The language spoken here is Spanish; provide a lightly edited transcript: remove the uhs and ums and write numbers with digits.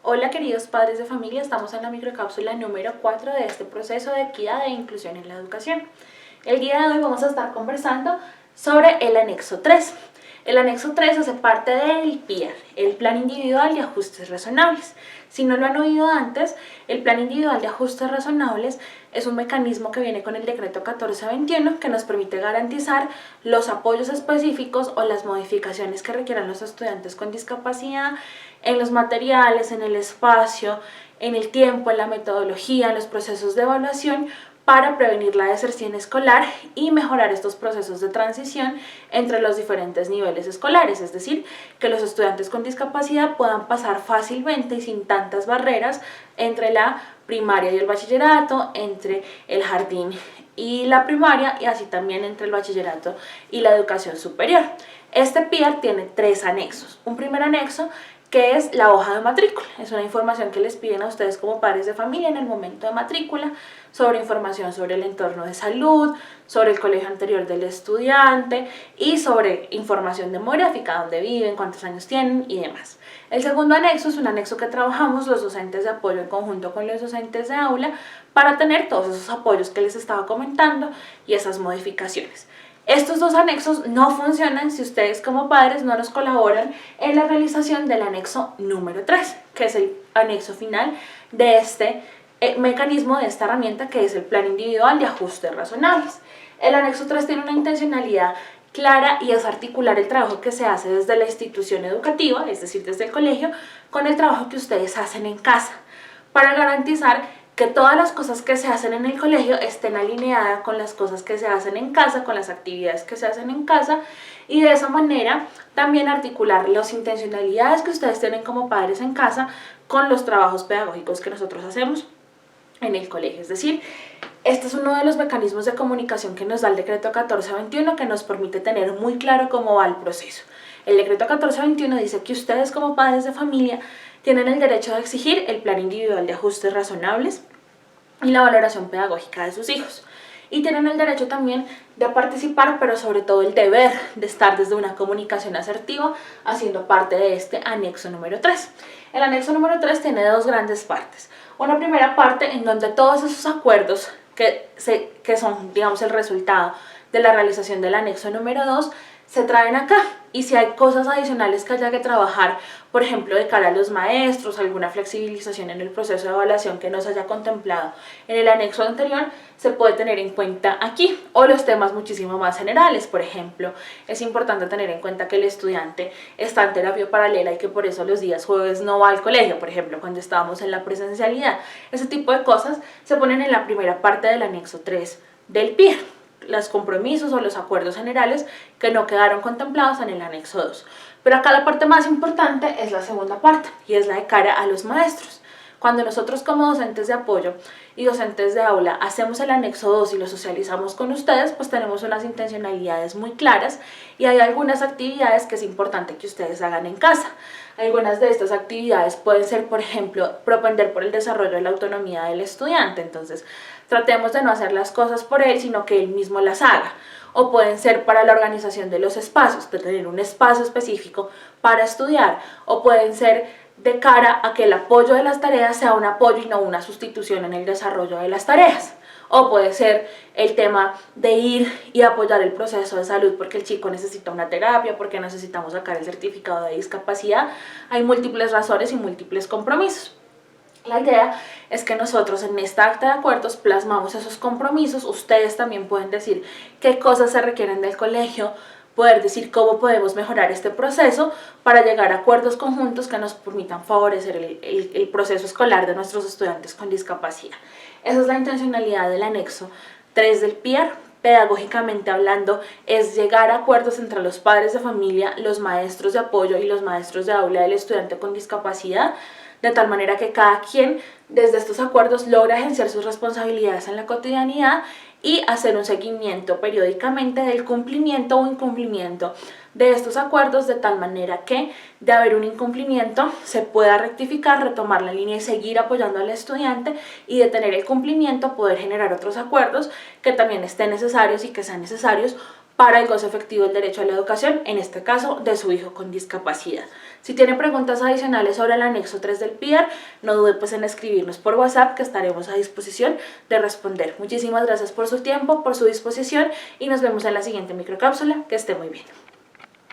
Hola queridos padres de familia, estamos en la microcápsula número 4 de este proceso de equidad e inclusión en la educación. El día de hoy vamos a estar conversando sobre el anexo 3. El anexo 3 hace parte del PIAR, el Plan Individual de Ajustes Razonables. Si no lo han oído antes, el Plan Individual de Ajustes Razonables es un mecanismo que viene con el decreto 1421 que nos permite garantizar los apoyos específicos o las modificaciones que requieran los estudiantes con discapacidad en los materiales, en el espacio, en el tiempo, en la metodología, en los procesos de evaluación, para prevenir la deserción escolar y mejorar estos procesos de transición entre los diferentes niveles escolares, es decir, que los estudiantes con discapacidad puedan pasar fácilmente y sin tantas barreras entre la primaria y el bachillerato, entre el jardín y la primaria y así también entre el bachillerato y la educación superior. Este PIAR tiene 3 anexos. Un primer anexo que es la hoja de matrícula. Es una información que les piden a ustedes como padres de familia en el momento de matrícula, sobre información sobre el entorno de salud, sobre el colegio anterior del estudiante y sobre información demográfica, dónde viven, cuántos años tienen y demás. El segundo anexo es un anexo que trabajamos los docentes de apoyo en conjunto con los docentes de aula para tener todos esos apoyos que les estaba comentando y esas modificaciones. Estos 2 anexos no funcionan si ustedes como padres no nos colaboran en la realización del anexo número 3, que es el anexo final de este mecanismo, de esta herramienta que es el Plan Individual de Ajustes Razonables. El anexo 3 tiene una intencionalidad clara y es articular el trabajo que se hace desde la institución educativa, es decir, desde el colegio, con el trabajo que ustedes hacen en casa, para garantizar que todas las cosas que se hacen en el colegio estén alineadas con las cosas que se hacen en casa, con las actividades que se hacen en casa, y de esa manera también articular las intencionalidades que ustedes tienen como padres en casa con los trabajos pedagógicos que nosotros hacemos en el colegio. Es decir, este es uno de los mecanismos de comunicación que nos da el decreto 1421 que nos permite tener muy claro cómo va el proceso. El decreto 1421 dice que ustedes como padres de familia tienen el derecho de exigir el plan individual de ajustes razonables y la valoración pedagógica de sus hijos. Y tienen el derecho también de participar, pero sobre todo el deber de estar desde una comunicación asertiva haciendo parte de este anexo número 3. El anexo número 3 tiene 2 grandes partes. Una primera parte en donde todos esos acuerdos que son, digamos, el resultado de la realización del anexo número 2 se traen acá, y si hay cosas adicionales que haya que trabajar, por ejemplo, de cara a los maestros, alguna flexibilización en el proceso de evaluación que no se haya contemplado en el anexo anterior, se puede tener en cuenta aquí, o los temas muchísimo más generales. Por ejemplo, es importante tener en cuenta que el estudiante está en terapia paralela y que por eso los días jueves no va al colegio, por ejemplo, cuando estábamos en la presencialidad. Ese tipo de cosas se ponen en la primera parte del anexo 3 del PIAR. Los compromisos o los acuerdos generales que no quedaron contemplados en el anexo 2. Pero acá la parte más importante es la segunda parte, y es la de cara a los maestros. Cuando nosotros como docentes de apoyo y docentes de aula hacemos el anexo 2 y lo socializamos con ustedes, pues tenemos unas intencionalidades muy claras y hay algunas actividades que es importante que ustedes hagan en casa. Algunas de estas actividades pueden ser, por ejemplo, propender por el desarrollo de la autonomía del estudiante. Entonces, tratemos de no hacer las cosas por él, sino que él mismo las haga. O pueden ser para la organización de los espacios, de tener un espacio específico para estudiar. O pueden ser de cara a que el apoyo de las tareas sea un apoyo y no una sustitución en el desarrollo de las tareas. O puede ser el tema de ir y apoyar el proceso de salud porque el chico necesita una terapia, porque necesitamos sacar el certificado de discapacidad. Hay múltiples razones y múltiples compromisos. La idea es que nosotros en esta acta de acuerdos plasmamos esos compromisos. Ustedes también pueden decir qué cosas se requieren del colegio, poder decir cómo podemos mejorar este proceso para llegar a acuerdos conjuntos que nos permitan favorecer el proceso escolar de nuestros estudiantes con discapacidad. Esa es la intencionalidad del anexo 3 del PIAR. Pedagógicamente hablando, es llegar a acuerdos entre los padres de familia, los maestros de apoyo y los maestros de aula del estudiante con discapacidad, de tal manera que cada quien desde estos acuerdos logra ejercer sus responsabilidades en la cotidianidad y hacer un seguimiento periódicamente del cumplimiento o incumplimiento de estos acuerdos, de tal manera que de haber un incumplimiento se pueda rectificar, retomar la línea y seguir apoyando al estudiante, y de tener el cumplimiento poder generar otros acuerdos que también estén necesarios y que sean necesarios para el goce efectivo del derecho a la educación, en este caso de su hijo con discapacidad. Si tiene preguntas adicionales sobre el anexo 3 del PIAR, no dude pues en escribirnos por WhatsApp, que estaremos a disposición de responder. Muchísimas gracias por su tiempo, por su disposición y nos vemos en la siguiente microcápsula. Que esté muy bien.